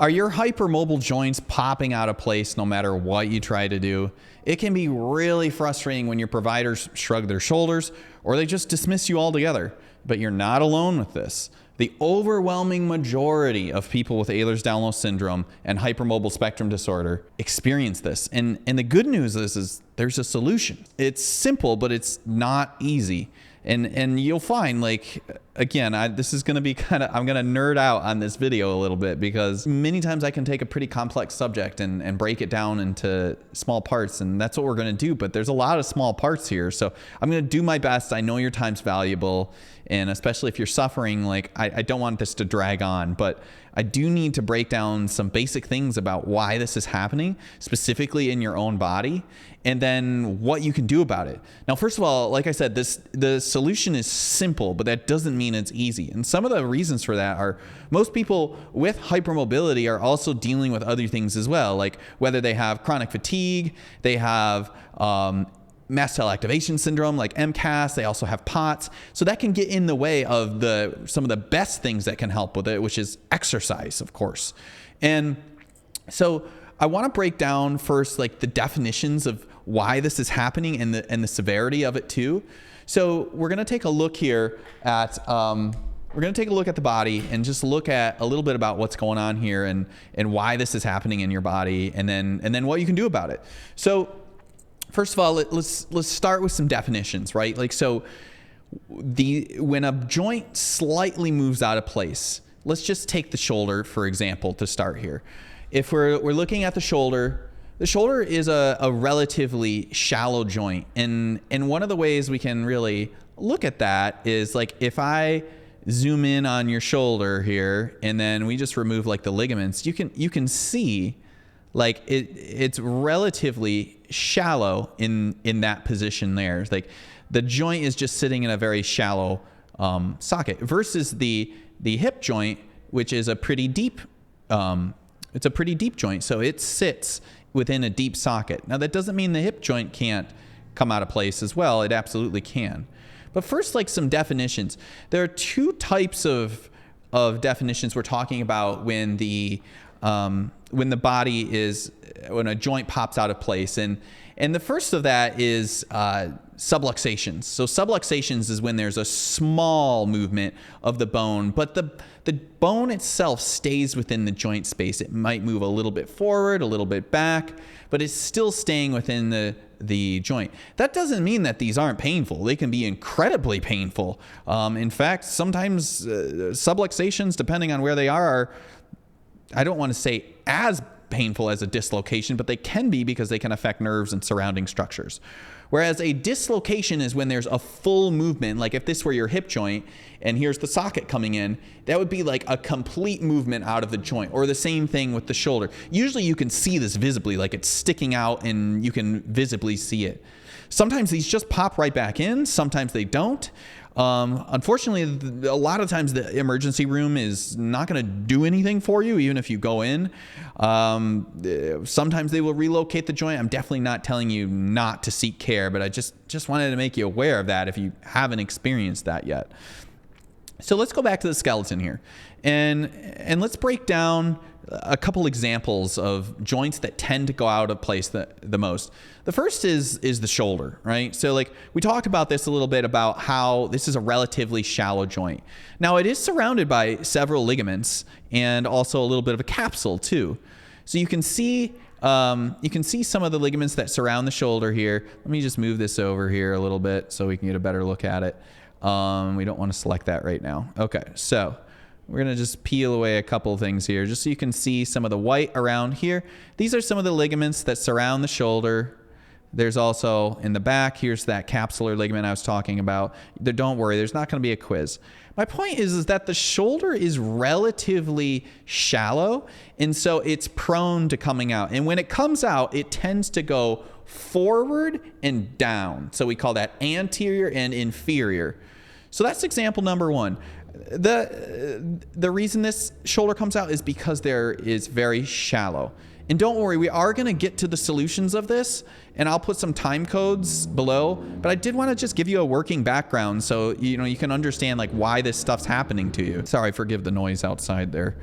Are your hypermobile joints popping out of place no matter what you try to do? It can be really frustrating when your providers shrug their shoulders or they just dismiss you altogether. But you're not alone with this. The overwhelming majority of people with Ehlers-Danlos Syndrome and Hypermobile Spectrum Disorder experience this. And the good news is there's a solution. It's simple, but it's not easy. And you'll find, like, again, this is going to be I'm going to nerd out on this video a little bit because many times I can take a pretty complex subject and break it down into small parts, and that's what we're going to do. But there's a lot of small parts here, so I'm going to do my best. I know your time's valuable, and especially if you're suffering, like, I don't want this to drag on, but I do need to break down some basic things about why this is happening, specifically in your own body, and then what you can do about it. Now, first of all, like I said, the solution is simple, but that doesn't mean it's easy. And some of the reasons for that are most people with hypermobility are also dealing with other things as well, like whether they have chronic fatigue, they have mast cell activation syndrome like MCAS, they also have POTS. So that can get in the way of some of the best things that can help with it, which is exercise, of course. And so I want to break down first, like, the definitions of why this is happening and the severity of it too. So we're going to take a look here at the body and just look at a little bit about what's going on here and why this is happening in your body, and then what you can do about it. So first of all, let's start with some definitions, right? Like, so when a joint slightly moves out of place, let's just take the shoulder, for example, to start here. If we're looking at the shoulder is a relatively shallow joint. And one of the ways we can really look at that is, like, if I zoom in on your shoulder here and then we just remove, like, the ligaments, you can see, like, it's relatively shallow in that position there. It's like the joint is just sitting in a very shallow socket versus the hip joint, which is a pretty deep it's a pretty deep joint, so it sits within a deep socket. Now, that doesn't mean the hip joint can't come out of place as well. It absolutely can. But first, like, some definitions. There are two types of definitions we're talking about when a joint pops out of place. And the first of that is subluxations. So subluxations is when there's a small movement of the bone, but the bone itself stays within the joint space. It might move a little bit forward, a little bit back, but it's still staying within the joint. That doesn't mean that these aren't painful. They can be incredibly painful. In fact, sometimes subluxations, depending on where they are, I don't want to say as painful as a dislocation, but they can be because they can affect nerves and surrounding structures. Whereas a dislocation is when there's a full movement, like if this were your hip joint and here's the socket coming in, that would be like a complete movement out of the joint, or the same thing with the shoulder. Usually you can see this visibly, like it's sticking out and you can visibly see it. Sometimes these just pop right back in, sometimes they don't. Unfortunately, a lot of times the emergency room is not going to do anything for you, even if you go in. Sometimes they will relocate the joint. I'm definitely not telling you not to seek care, but I just wanted to make you aware of that if you haven't experienced that yet. So let's go back to the skeleton here, and let's break down a couple examples of joints that tend to go out of place the most. The first is the shoulder, right? So, like, we talked about this a little bit about how this is a relatively shallow joint. Now, it is surrounded by several ligaments and also a little bit of a capsule too. So you can see some of the ligaments that surround the shoulder here. Let me just move this over here a little bit so we can get a better look at it. We don't want to select that right now. Okay, so we're going to just peel away a couple of things here just so you can see some of the white around here. These are some of the ligaments that surround the shoulder. There's also in the back, here's that capsular ligament I was talking about. Don't worry, there's not going to be a quiz. My point is that the shoulder is relatively shallow, and so it's prone to coming out. And when it comes out, it tends to go forward and down. So we call that anterior and inferior. So that's example number one. The reason this shoulder comes out is because there is very shallow. And don't worry, we are going to get to the solutions of this, and I'll put some time codes below, but I did want to just give you a working background so you can understand, like, why this stuff's happening to you. Sorry, forgive the noise outside there.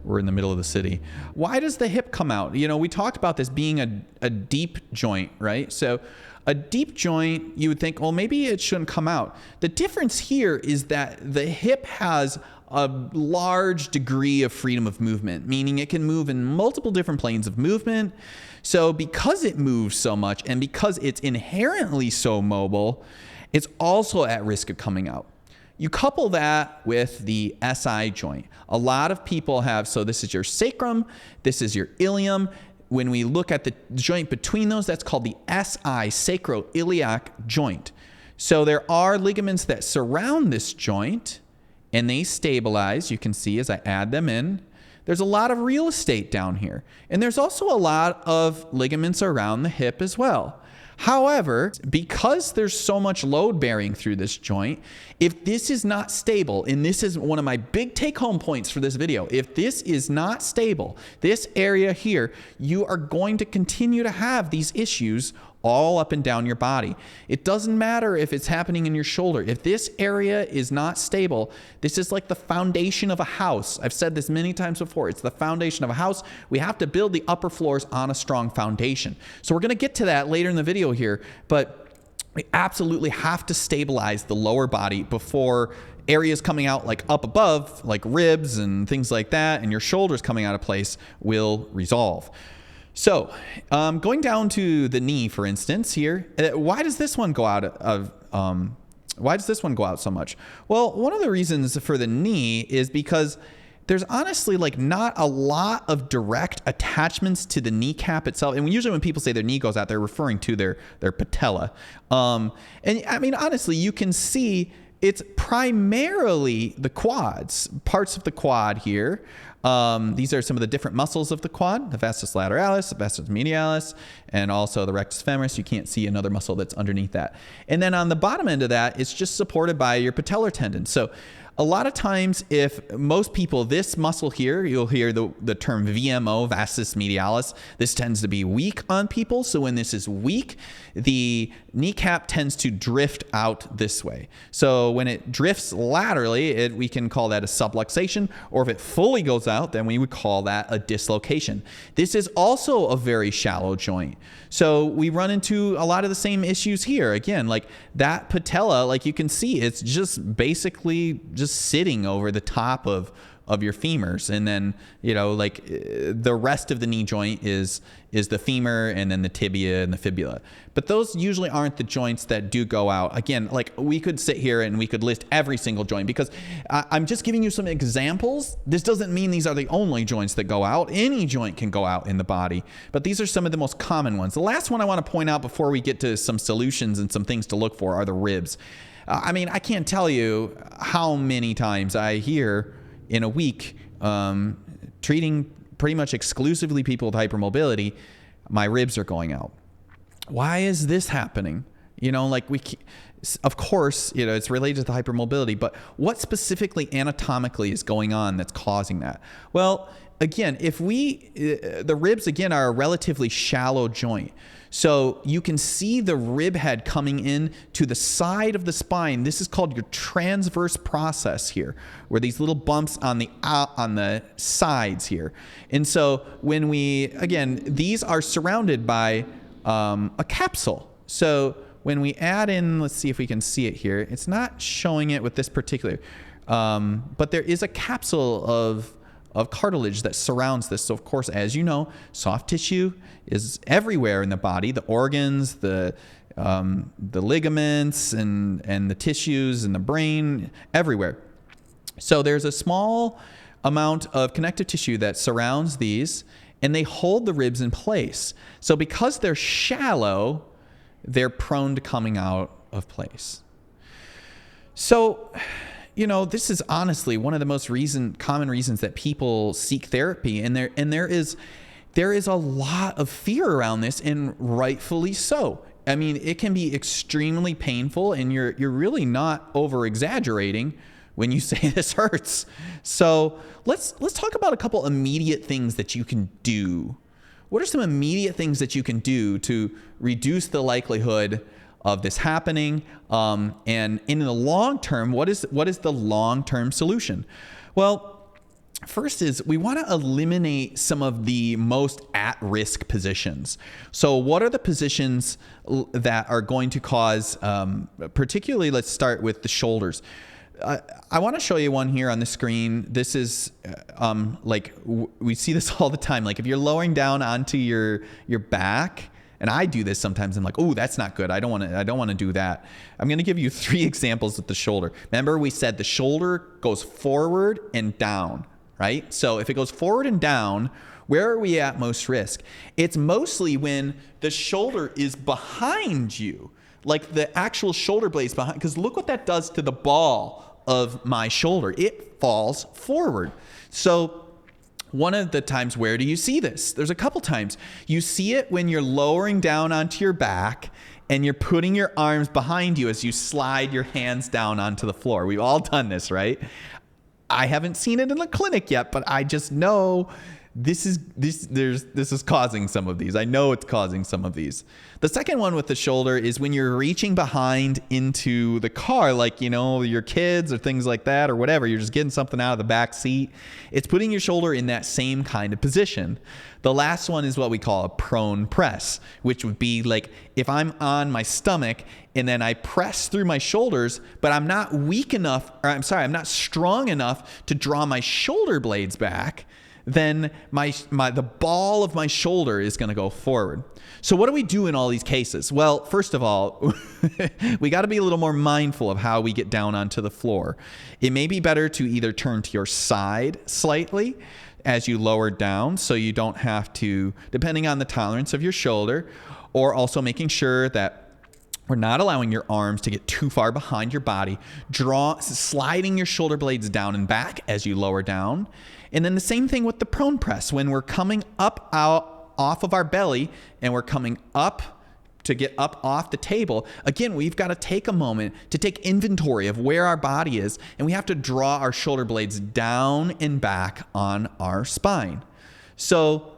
we're in the middle of the city. Why does the hip come out? You know, we talked about this being a deep joint, right? So a deep joint, you would think, well, maybe it shouldn't come out. The difference here is that the hip has a large degree of freedom of movement, meaning it can move in multiple different planes of movement. So because it moves so much and because it's inherently so mobile, it's also at risk of coming out. You couple that with the SI joint. A lot of people have, so this is your sacrum, this is your ilium. When we look at the joint between those, that's called the SI, sacroiliac joint. So there are ligaments that surround this joint and they stabilize. You can see as I add them in. There's a lot of real estate down here. And there's also a lot of ligaments around the hip as well. However, because there's so much load bearing through this joint, if this is not stable, and this is one of my big take-home points for this video, if this is not stable, this area here, you are going to continue to have these issues all up and down your body. It doesn't matter if it's happening in your shoulder. If this area is not stable, this is like the foundation of a house. I've said this many times before. It's the foundation of a house. We have to build the upper floors on a strong foundation. So we're going to get to that later in the video here, but we absolutely have to stabilize the lower body before areas coming out like up above, like ribs and things like that, and your shoulders coming out of place will resolve. So going down to the knee, for instance, here, why does this one go out why does this one go out so much? Well, one of the reasons for the knee is because there's honestly like not a lot of direct attachments to the kneecap itself. And usually when people say their knee goes out, they're referring to their patella. And I mean, honestly, you can see it's primarily the quads, parts of the quad here. These are some of the different muscles of the quad, the vastus lateralis, the vastus medialis, and also the rectus femoris. You can't see another muscle that's underneath that. And then on the bottom end of that, it's just supported by your patellar tendon. So a lot of times, if most people, this muscle here, you'll hear the term VMO, vastus medialis. This tends to be weak on people. So when this is weak, the kneecap tends to drift out this way. So when it drifts laterally, we can call that a subluxation, or if it fully goes out, then we would call that a dislocation. This is also a very shallow joint. So we run into a lot of the same issues here. Again, like that patella, like you can see, it's just basically just sitting over the top of your femurs. And then, you know, like the rest of the knee joint is the femur and then the tibia and the fibula. But those usually aren't the joints that do go out. Again, like we could sit here and we could list every single joint because I'm just giving you some examples. This doesn't mean these are the only joints that go out. Any joint can go out in the body, but these are some of the most common ones. The last one I want to point out before we get to some solutions and some things to look for are the ribs. I mean, I can't tell you how many times I hear in a week, treating pretty much exclusively people with hypermobility, my ribs are going out. Why is this happening? You know, like of course, you know, it's related to the hypermobility, but what specifically anatomically is going on that's causing that? Well, again, the ribs again are a relatively shallow joint. So you can see the rib head coming in to the side of the spine. This is called your transverse process here, where these little bumps on the sides here. And so when again, these are surrounded by a capsule. So when we add in, let's see if we can see it here. It's not showing it with this particular, but there is a capsule of cartilage that surrounds this. So of course, as you know, soft tissue is everywhere in the body, the organs, the ligaments and the tissues and the brain, everywhere. So there's a small amount of connective tissue that surrounds these and they hold the ribs in place. So because they're shallow, they're prone to coming out of place. So, you know, this is honestly one of the most common reasons that people seek therapy, and there is a lot of fear around this, and rightfully so. I mean, it can be extremely painful, and you're really not over exaggerating when you say this hurts. So let's talk about a couple immediate things that you can do. What are some immediate things that you can do to reduce the likelihood of this happening? And in the long term, what is the long-term solution? Well, First is we want to eliminate some of the most at-risk positions. So what are the positions that are going to cause, particularly, let's start with the shoulders. I want to show you one here on the screen. This is we see this all the time. Like if you're lowering down onto your back, and I do this sometimes. I'm like, oh, that's not good. I don't want to do that. I'm going to give you 3 examples with the shoulder. Remember, we said the shoulder goes forward and down, right? So if it goes forward and down, where are we at most risk? It's mostly when the shoulder is behind you, like the actual shoulder blades behind, because look what that does to the ball of my shoulder. It falls forward. So one of the times, where do you see this? There's a couple times. You see it when you're lowering down onto your back and you're putting your arms behind you as you slide your hands down onto the floor. We've all done this, right? I haven't seen it in the clinic yet, but I just know this is causing some of these. I know it's causing some of these. The second one with the shoulder is when you're reaching behind into the car, like, you know, your kids or things like that or whatever. You're just getting something out of the back seat. It's putting your shoulder in that same kind of position. The last one is what we call a prone press, which would be like if I'm on my stomach and then I press through my shoulders, but I'm not I'm not strong enough to draw my shoulder blades back, then the ball of my shoulder is going to go forward. So what do we do in all these cases? Well, first of all, we got to be a little more mindful of how we get down onto the floor. It may be better to either turn to your side slightly as you lower down, so you don't have to, depending on the tolerance of your shoulder, or also making sure that we're not allowing your arms to get too far behind your body, sliding your shoulder blades down and back as you lower down. And then the same thing with the prone press. When we're coming up out off of our belly and we're coming up to get up off the table, again, we've got to take a moment to take inventory of where our body is, and we have to draw our shoulder blades down and back on our spine. So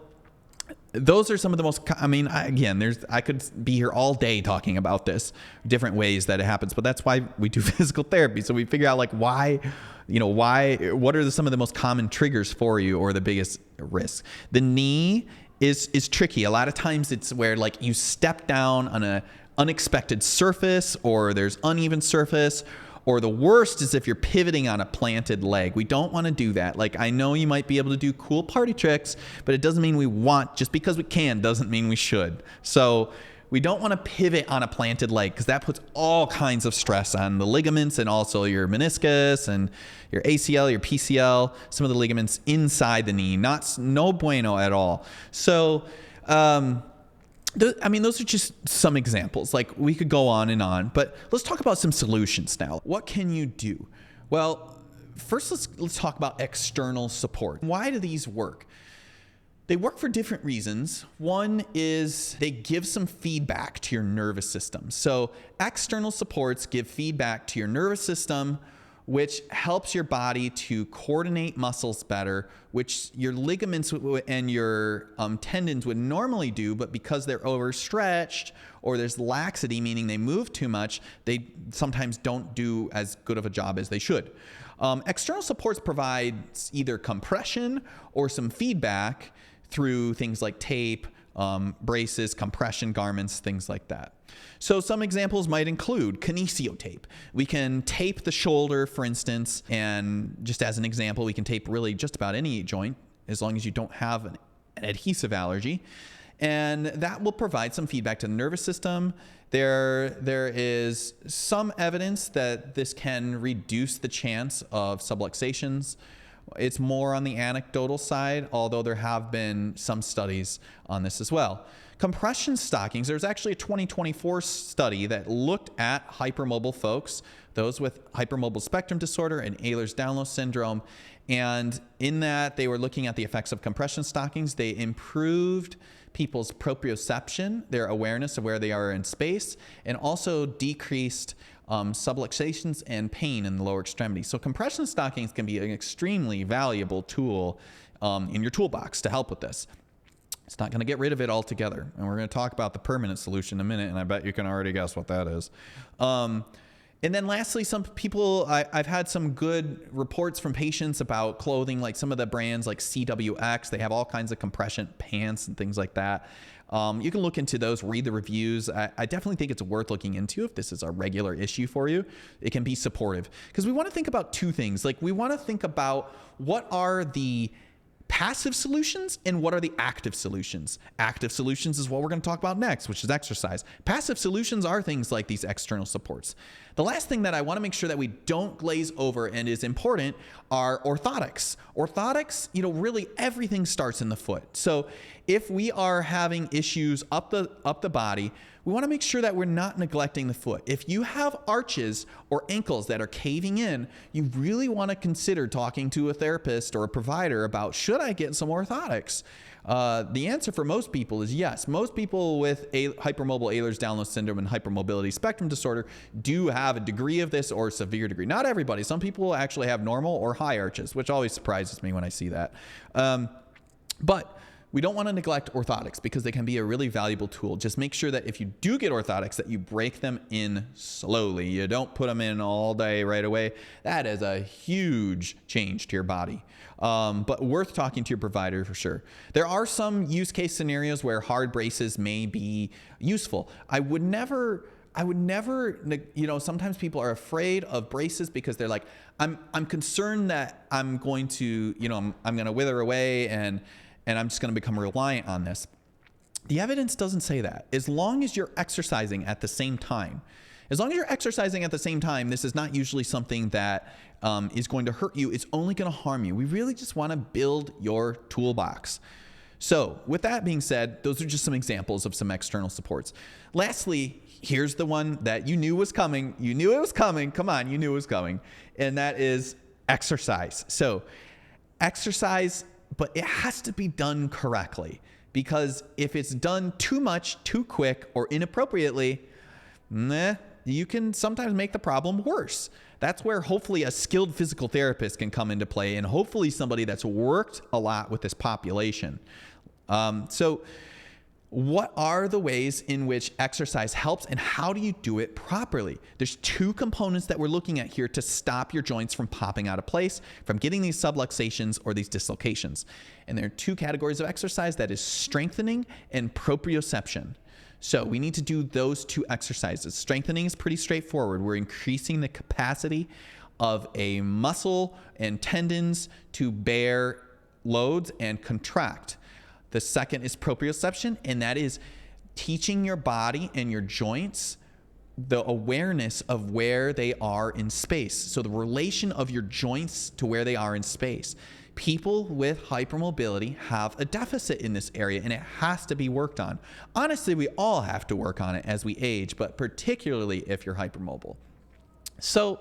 those are some of the most, I could be here all day talking about this, different ways that it happens, but that's why we do physical therapy. So we figure out like what are some of the most common triggers for you or the biggest risks. The knee is tricky. A lot of times it's where like you step down on an unexpected surface, or there's uneven surface, or the worst is if you're pivoting on a planted leg. We don't want to do that. Like, I know you might be able to do cool party tricks, but it doesn't mean just because we can doesn't mean we should. So we don't want to pivot on a planted leg, because that puts all kinds of stress on the ligaments and also your meniscus and your ACL, your PCL, some of the ligaments inside the knee. No bueno at all. So, those are just some examples. Like, we could go on and on, but let's talk about some solutions now. What can you do? Well, first let's talk about external support. Why do these work? They work for different reasons. One is they give some feedback to your nervous system. So external supports give feedback to your nervous system, which helps your body to coordinate muscles better, which your ligaments and your tendons would normally do, but because they're overstretched or there's laxity, meaning they move too much, they sometimes don't do as good of a job as they should. External supports provide either compression or some feedback through things like tape, braces, compression garments, things like that. So some examples might include kinesio tape. We can tape the shoulder, for instance, and just as an example, we can tape really just about any joint as long as you don't have an adhesive allergy. And that will provide some feedback to the nervous system. There is some evidence that this can reduce the chance of subluxations. It's more on the anecdotal side, although there have been some studies on this as well. Compression stockings, there's actually a 2024 study that looked at hypermobile folks, those with hypermobile spectrum disorder and Ehlers-Danlos Syndrome. And in that, they were looking at the effects of compression stockings. They improved people's proprioception, their awareness of where they are in space, and also decreased subluxations and pain in the lower extremity. So compression stockings can be an extremely valuable tool in your toolbox to help with this. It's not going to get rid of it altogether. And we're going to talk about the permanent solution in a minute, and I bet you can already guess what that is. And then lastly, some people, I've had some good reports from patients about clothing, like some of the brands like CWX. They have all kinds of compression pants and things like that. You can look into those, read the reviews. I definitely think it's worth looking into if this is a regular issue for you. It can be supportive because we want to think about two things. Like we want to think about what are the passive solutions and what are the active solutions. Active solutions is what we're going to talk about next, which is exercise. Passive solutions are things like these external supports. The last thing that I want to make sure that we don't glaze over and is important are orthotics. Orthotics, really everything starts in the foot. So if we are having issues up the body, we want to make sure that we're not neglecting the foot. If you have arches or ankles that are caving in, you really want to consider talking to a therapist or a provider about, should I get some orthotics? The answer for most people is yes. Most people with hypermobile Ehlers-Danlos Syndrome and hypermobility spectrum disorder do have a degree of this or a severe degree. Not everybody. Some people actually have normal or high arches, which always surprises me when I see that. But we don't want to neglect orthotics because they can be a really valuable tool. Just make sure that if you do get orthotics, that you break them in slowly. You don't put them in all day right away. That is a huge change to your body. But worth talking to your provider for sure. There are some use case scenarios where hard braces may be useful. I would never, sometimes people are afraid of braces because they're like, I'm concerned that I'm going to, I'm going to wither away and I'm just going to become reliant on this. The evidence doesn't say that. As long as you're exercising at the same time, this is not usually something that is going to hurt you. It's only going to harm you. We really just want to build your toolbox. So with that being said, those are just some examples of some external supports. Lastly, here's the one that you knew was coming. You knew it was coming. Come on, you knew it was coming. And that is exercise. So exercise, but it has to be done correctly, because if it's done too much, too quick, or inappropriately, you can sometimes make the problem worse. That's where hopefully a skilled physical therapist can come into play, and hopefully somebody that's worked a lot with this population. So what are the ways in which exercise helps, and how do you do it properly? There's two components that we're looking at here to stop your joints from popping out of place, from getting these subluxations or these dislocations. And there are two categories of exercise, that is strengthening and proprioception. So we need to do those two exercises. Strengthening is pretty straightforward. We're increasing the capacity of a muscle and tendons to bear loads and contract. The second is proprioception, and that is teaching your body and your joints the awareness of where they are in space. So the relation of your joints to where they are in space. People with hypermobility have a deficit in this area, and it has to be worked on. Honestly, we all have to work on it as we age, but particularly if you're hypermobile. So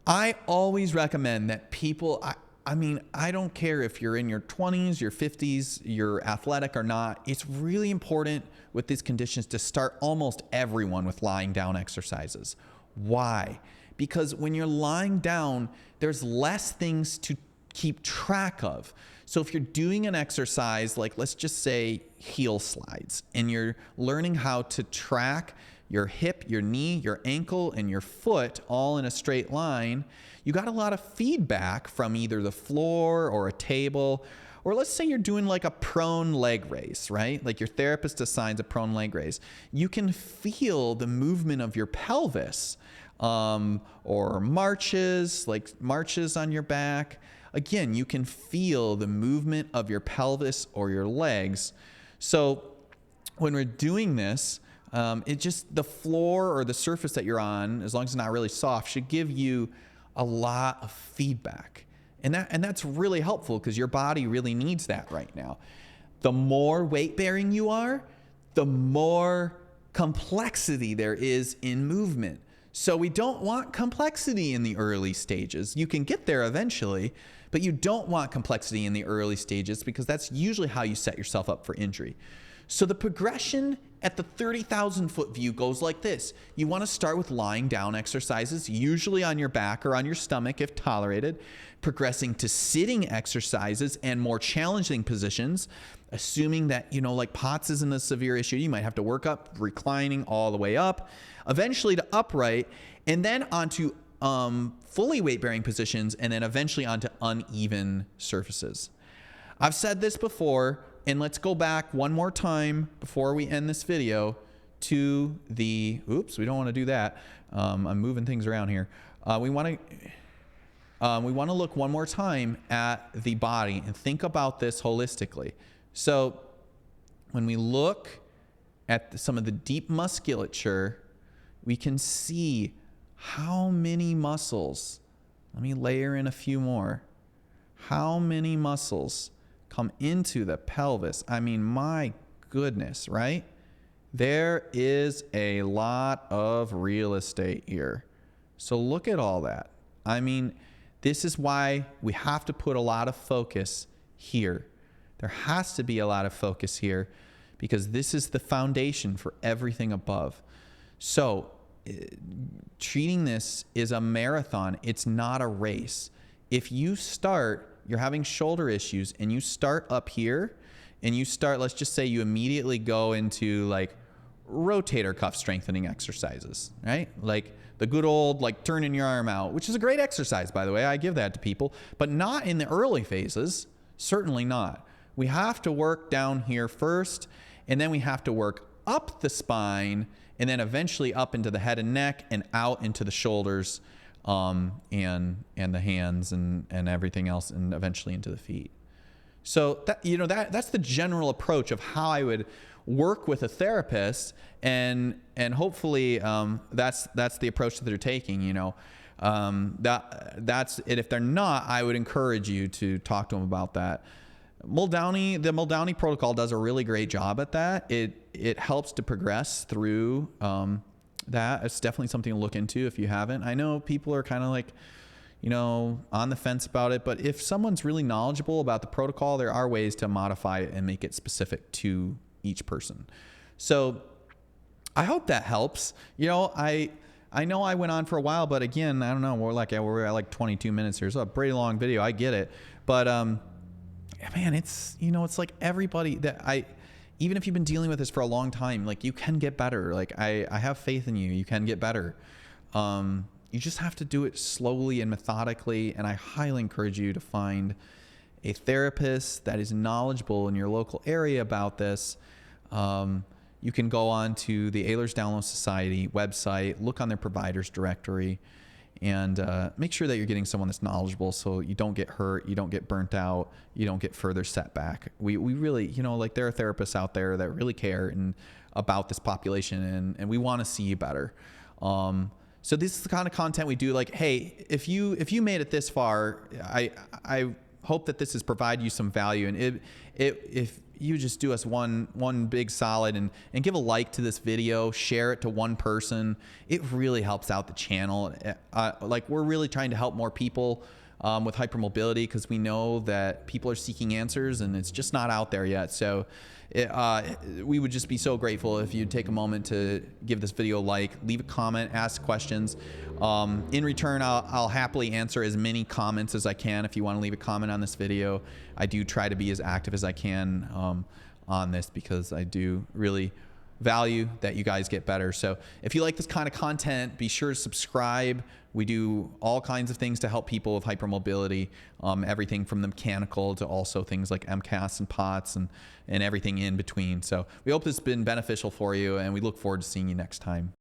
I always recommend that people, I don't care if you're in your 20s, your 50s, you're athletic or not. It's really important with these conditions to start almost everyone with lying down exercises. Why? Because when you're lying down, there's less things to keep track of. So if you're doing an exercise, like let's just say heel slides, and you're learning how to track your hip, your knee, your ankle, and your foot all in a straight line, you got a lot of feedback from either the floor or a table. Or let's say you're doing like a prone leg raise, right? Like your therapist assigns a prone leg raise. You can feel the movement of your pelvis, or marches, like marches on your back. Again, you can feel the movement of your pelvis or your legs. So when we're doing this, the floor or the surface that you're on, as long as it's not really soft, should give you a lot of feedback. And that's really helpful because your body really needs that right now. The more weight bearing you are, the more complexity there is in movement. So we don't want complexity in the early stages. You can get there eventually, but you don't want complexity in the early stages because that's usually how you set yourself up for injury. So the progression at the 30,000 foot view goes like this. You want to start with lying down exercises, usually on your back or on your stomach if tolerated, progressing to sitting exercises and more challenging positions, assuming that, like POTS isn't a severe issue. You might have to work up reclining all the way up, eventually to upright, and then onto fully weight-bearing positions, and then eventually onto uneven surfaces. I've said this before, and let's go back one more time before we end this video to the, oops, we don't want to do that. I'm moving things around here. We want to look one more time at the body and think about this holistically. So when we look at some of the deep musculature, we can see how many muscles, let me layer in a few more, how many muscles come into the pelvis. I mean, my goodness, right? There is a lot of real estate here. So look at all that. I mean, this is why we have to put a lot of focus here. There has to be a lot of focus here because this is the foundation for everything above. So treating this is a marathon. It's not a race. If you start, you're having shoulder issues and you start up here and you start, let's just say you immediately go into like rotator cuff strengthening exercises, right? Like the good old, like turning your arm out, which is a great exercise, by the way. I give that to people, but not in the early phases. Certainly not. We have to work down here first, and then we have to work up the spine, and then eventually up into the head and neck and out into the shoulders, and the hands and everything else, and eventually into the feet. So that that's the general approach of how I would work with a therapist, and hopefully that's the approach that they're taking. That's it. If they're not, I would encourage you to talk to them about that. The Muldowney protocol does a really great job at that. It helps to progress through that. It's definitely something to look into if you haven't. I know people are kind of like, on the fence about it, but if someone's really knowledgeable about the protocol, there are ways to modify it and make it specific to each person. So I hope that helps. I know I went on for a while, but again, I don't know. We're at like 22 minutes here. So a pretty long video. I get it. But, man, it's like everybody even if you've been dealing with this for a long time, like you can get better. Like I have faith in you. You can get better. You just have to do it slowly and methodically. And I highly encourage you to find a therapist that is knowledgeable in your local area about this. You can go on to the Ehlers-Danlos Society website, look on their providers directory, and make sure that you're getting someone that's knowledgeable so you don't get hurt, you don't get burnt out, you don't get further setback. We really, like there are therapists out there that really care about this population, and we want to see you better. So this is the kind of content we do. Like, hey, if you made it this far, I hope that this has provided you some value. And if you just do us one big solid and give a like to this video, share it to one person, it really helps out the channel. Like we're really trying to help more people with hypermobility because we know that people are seeking answers and it's just not out there yet. So we would just be so grateful if you'd take a moment to give this video a like, leave a comment, ask questions. In return, I'll happily answer as many comments as I can. If you want to leave a comment on this video, I do try to be as active as I can on this because I do really value that you guys get better. So if you like this kind of content, be sure to subscribe. We do all kinds of things to help people with hypermobility, everything from the mechanical to also things like MCAS and POTS and everything in between. So we hope this has been beneficial for you, and we look forward to seeing you next time.